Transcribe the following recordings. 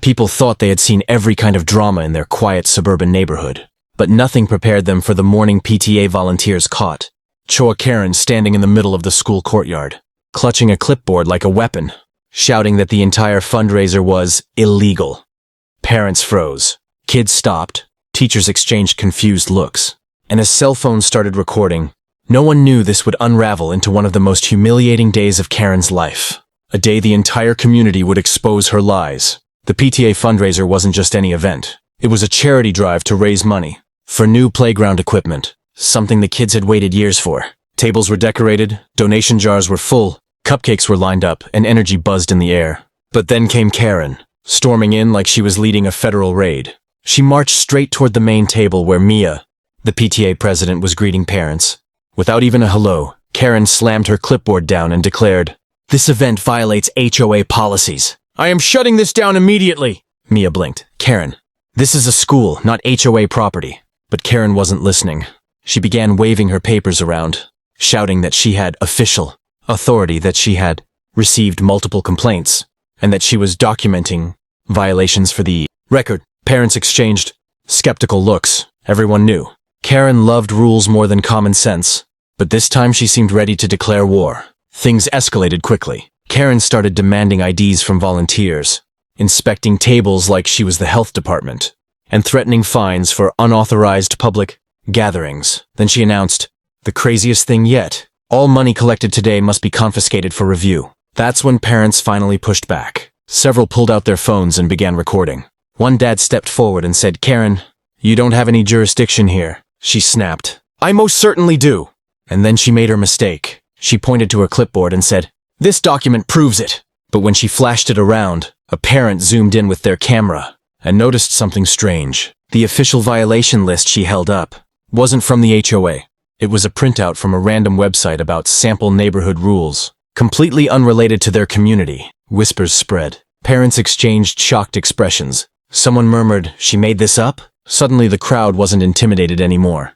People thought they had seen every kind of drama in their quiet suburban neighborhood, but nothing prepared them for the morning PTA volunteers caught HOA Karen standing in the middle of the school courtyard, clutching a clipboard like a weapon, shouting that the entire fundraiser was illegal. Parents froze. Kids stopped. Teachers exchanged confused looks. And as cell phones started recording, no one knew this would unravel into one of the most humiliating days of Karen's life. A day the entire community would expose her lies. The PTA fundraiser wasn't just any event. It was a charity drive to raise money for new playground equipment, something the kids had waited years for. Tables were decorated, donation jars were full, cupcakes were lined up, and energy buzzed in the air. But then came Karen, storming in like she was leading a federal raid. She marched straight toward the main table where Mia, the PTA president, was greeting parents. Without even a hello, Karen slammed her clipboard down and declared, "This event violates HOA policies. I am shutting this down immediately." Mia blinked. "Karen, this is a school, not HOA property." But Karen wasn't listening. She began waving her papers around, shouting that she had official authority, that she had received multiple complaints, and that she was documenting violations for the record. Parents exchanged skeptical looks. Everyone knew Karen loved rules more than common sense, but this time she seemed ready to declare war. Things escalated quickly. Karen started demanding IDs from volunteers, inspecting tables like she was the health department, and threatening fines for unauthorized public gatherings. Then she announced, "The craziest thing yet. All money collected today must be confiscated for review." That's when parents finally pushed back. Several pulled out their phones and began recording. One dad stepped forward and said, "Karen, you don't have any jurisdiction here." She snapped, "I most certainly do." And then she made her mistake. She pointed to her clipboard and said, "This document proves it." But when she flashed it around, a parent zoomed in with their camera and noticed something strange. The official violation list she held up wasn't from the HOA. It was a printout from a random website about sample neighborhood rules, completely unrelated to their community. Whispers spread. Parents exchanged shocked expressions. Someone murmured, "She made this up?" Suddenly the crowd wasn't intimidated anymore.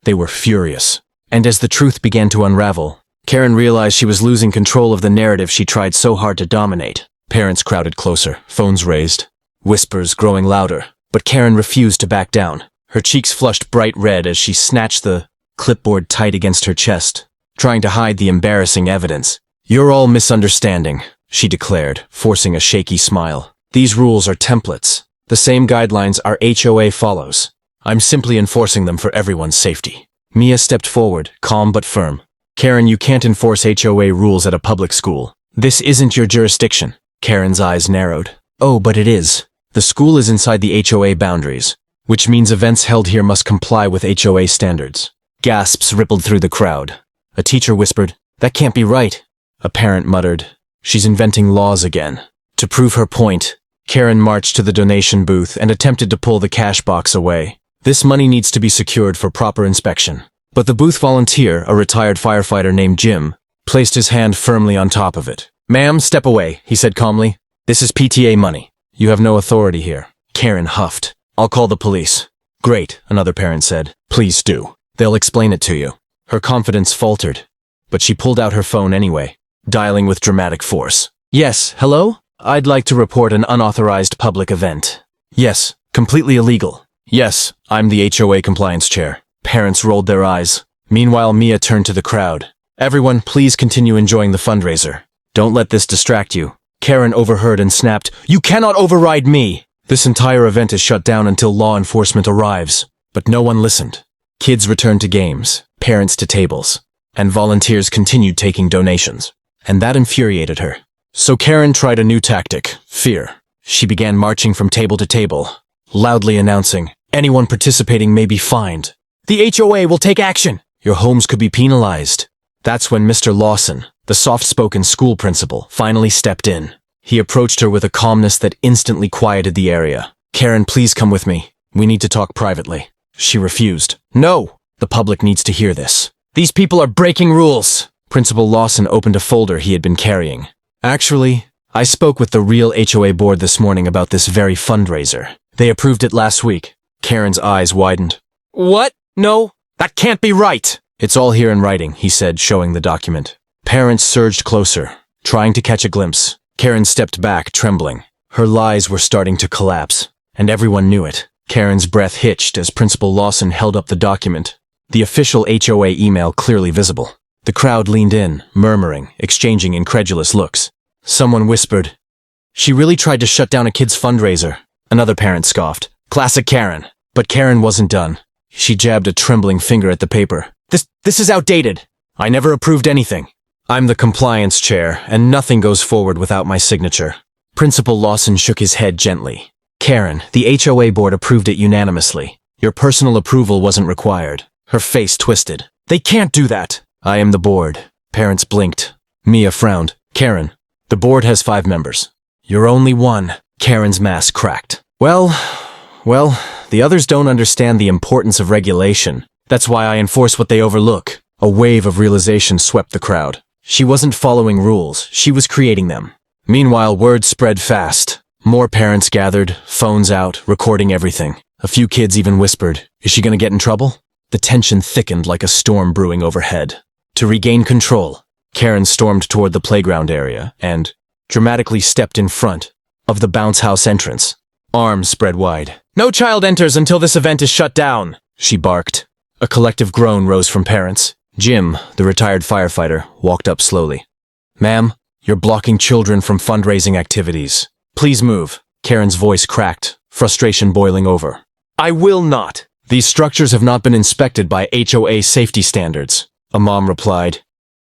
They were furious. And as the truth began to unravel, Karen realized she was losing control of the narrative she tried so hard to dominate. Parents crowded closer, phones raised, whispers growing louder. But Karen refused to back down. Her cheeks flushed bright red as she snatched the clipboard tight against her chest, trying to hide the embarrassing evidence. "You're all misunderstanding," she declared, forcing a shaky smile. "These rules are templates, the same guidelines our HOA follows. I'm simply enforcing them for everyone's safety." Mia stepped forward, calm but firm. "Karen, you can't enforce HOA rules at a public school. This isn't your jurisdiction." Karen's eyes narrowed. "Oh, but it is. The school is inside the HOA boundaries, which means events held here must comply with HOA standards." Gasps rippled through the crowd. A teacher whispered, "That can't be right." A parent muttered, "She's inventing laws again." To prove her point, Karen marched to the donation booth and attempted to pull the cash box away. "This money needs to be secured for proper inspection." But the booth volunteer, a retired firefighter named Jim, placed his hand firmly on top of it. "Ma'am, step away," he said calmly. "This is PTA money. You have no authority here." Karen huffed. "I'll call the police." "Great," another parent said. "Please do. They'll explain it to you." Her confidence faltered, but she pulled out her phone anyway, dialing with dramatic force. "Yes, hello? I'd like to report an unauthorized public event." "Yes, completely illegal." "Yes, I'm the HOA compliance chair." Parents rolled their eyes. Meanwhile, Mia turned to the crowd. "Everyone, please continue enjoying the fundraiser. Don't let this distract you." Karen overheard and snapped, "You cannot override me!" "This entire event is shut down until law enforcement arrives." But no one listened. Kids returned to games, parents to tables, and volunteers continued taking donations. And that infuriated her. So Karen tried a new tactic, fear. She began marching from table to table, loudly announcing, "Anyone participating may be fined. The HOA will take action. Your homes could be penalized." That's when Mr. Lawson, the soft-spoken school principal, finally stepped in. He approached her with a calmness that instantly quieted the area. "Karen, please come with me. We need to talk privately." She refused. "No! The public needs to hear this. These people are breaking rules." Principal Lawson opened a folder he had been carrying. "Actually, I spoke with the real HOA board this morning about this very fundraiser. They approved it last week." Karen's eyes widened. "What? No, that can't be right." "It's all here in writing," he said, showing the document. Parents surged closer, trying to catch a glimpse. Karen stepped back, trembling. Her lies were starting to collapse, and everyone knew it. Karen's breath hitched as Principal Lawson held up the document, the official HOA email clearly visible. The crowd leaned in, murmuring, exchanging incredulous looks. Someone whispered, "She really tried to shut down a kid's fundraiser." Another parent scoffed, "Classic Karen." But Karen wasn't done. She jabbed a trembling finger at the paper. This is outdated. I never approved anything. I'm the compliance chair, and nothing goes forward without my signature." Principal Lawson shook his head gently. "Karen, the HOA board approved it unanimously. Your personal approval wasn't required." Her face twisted. "They can't do that." "I am the board." Parents blinked. Mia frowned. "Karen, the board has 5 members. You're only one." Karen's mask cracked. Well, the others don't understand the importance of regulation. That's why I enforce what they overlook." A wave of realization swept the crowd. She wasn't following rules, she was creating them. Meanwhile, word spread fast. More parents gathered, phones out, recording everything. A few kids even whispered, "Is she gonna get in trouble?" The tension thickened like a storm brewing overhead. To regain control, Karen stormed toward the playground area and dramatically stepped in front of the bounce house entrance. Arms spread wide. "No child enters until this event is shut down," she barked. A collective groan rose from parents. Jim, the retired firefighter, walked up slowly. "Ma'am, you're blocking children from fundraising activities. Please move." Karen's voice cracked, frustration boiling over. "I will not." "These structures have not been inspected by HOA safety standards," a mom replied.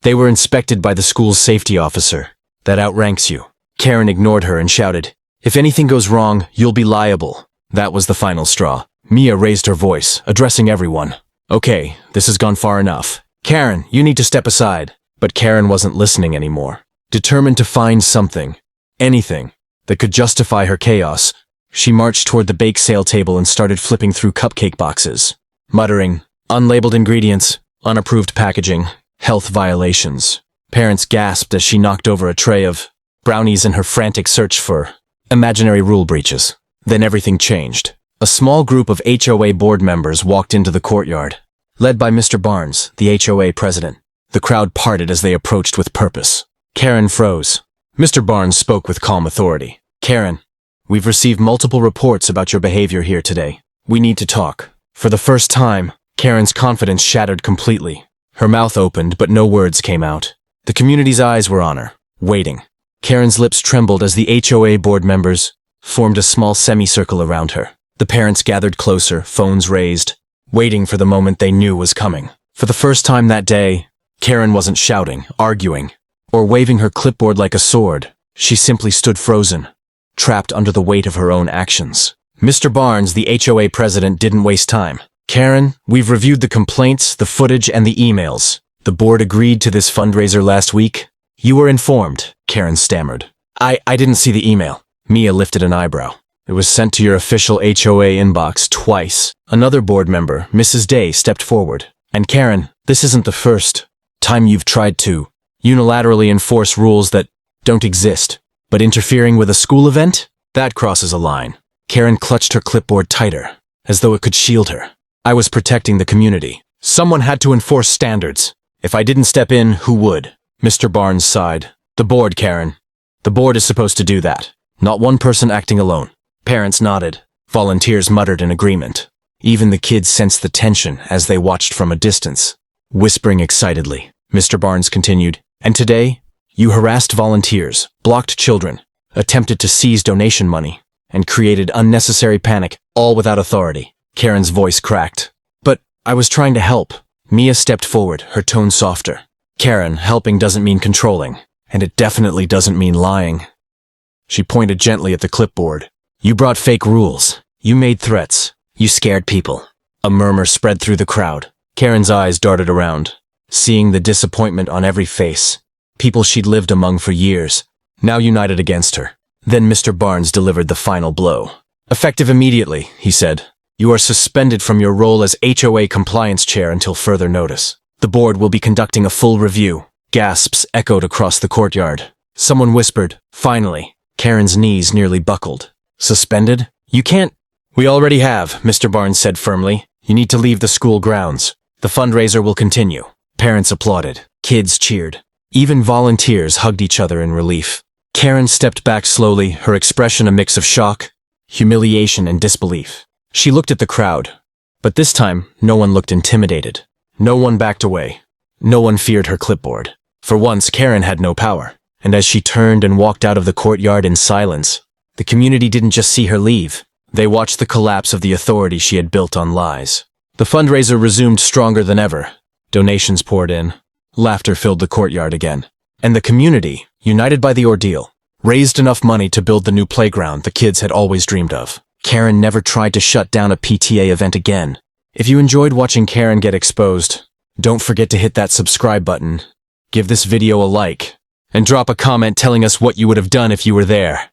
"They were inspected by the school's safety officer. That outranks you." Karen ignored her and shouted, "If anything goes wrong, you'll be liable." That was the final straw. Mia raised her voice, addressing everyone. "Okay, this has gone far enough. Karen, you need to step aside." But Karen wasn't listening anymore. Determined to find something, anything, that could justify her chaos, she marched toward the bake sale table and started flipping through cupcake boxes, muttering, "Unlabeled ingredients, unapproved packaging, health violations." Parents gasped as she knocked over a tray of brownies in her frantic search for imaginary rule breaches. Then everything changed. A small group of HOA board members walked into the courtyard, led by Mr. Barnes, the HOA president. The crowd parted as they approached with purpose. Karen froze. Mr. Barnes spoke with calm authority. "Karen, we've received multiple reports about your behavior here today. We need to talk." For the first time, Karen's confidence shattered completely. Her mouth opened, but no words came out. The community's eyes were on her, waiting. Karen's lips trembled as the HOA board members formed a small semicircle around her. The parents gathered closer, phones raised, waiting for the moment they knew was coming. For the first time that day, Karen wasn't shouting, arguing, or waving her clipboard like a sword. She simply stood frozen, trapped under the weight of her own actions. Mr. Barnes, the HOA president, didn't waste time. "Karen, we've reviewed the complaints, the footage, and the emails. The board agreed to this fundraiser last week." "You were informed," Karen stammered. I didn't see the email." Mia lifted an eyebrow. "It was sent to your official HOA inbox twice." Another board member, Mrs. Day, stepped forward. "And Karen, this isn't the first time you've tried to unilaterally enforce rules that don't exist. But interfering with a school event? That crosses a line." Karen clutched her clipboard tighter, as though it could shield her. "I was protecting the community. Someone had to enforce standards. If I didn't step in, who would?" Mr. Barnes sighed. "The board, Karen. The board is supposed to do that. Not one person acting alone." Parents nodded. Volunteers muttered in agreement. Even the kids sensed the tension as they watched from a distance. Whispering excitedly, Mr. Barnes continued, "And today, you harassed volunteers, blocked children, attempted to seize donation money, and created unnecessary panic, all without authority." Karen's voice cracked. "But I was trying to help." Mia stepped forward, her tone softer. "Karen, helping doesn't mean controlling, and it definitely doesn't mean lying." She pointed gently at the clipboard. "You brought fake rules. You made threats. You scared people." A murmur spread through the crowd. Karen's eyes darted around, seeing the disappointment on every face. People she'd lived among for years, now united against her. Then Mr. Barnes delivered the final blow. "Effective immediately," he said. "You are suspended from your role as HOA compliance chair until further notice. The board will be conducting a full review." Gasps echoed across the courtyard. Someone whispered, "Finally." Karen's knees nearly buckled. "Suspended? You can't." "We already have," Mr. Barnes said firmly. "You need to leave the school grounds. The fundraiser will continue." Parents applauded. Kids cheered. Even volunteers hugged each other in relief. Karen stepped back slowly, her expression a mix of shock, humiliation, and disbelief. She looked at the crowd, but this time, no one looked intimidated. No one backed away. No one feared her clipboard. For once, Karen had no power, and as she turned and walked out of the courtyard in silence, the community didn't just see her leave. They watched the collapse of the authority she had built on lies. The fundraiser resumed stronger than ever. Donations poured in. Laughter filled the courtyard again. And the community, united by the ordeal, raised enough money to build the new playground the kids had always dreamed of. Karen never tried to shut down a PTA event again. If you enjoyed watching Karen get exposed, don't forget to hit that subscribe button, give this video a like, and drop a comment telling us what you would have done if you were there.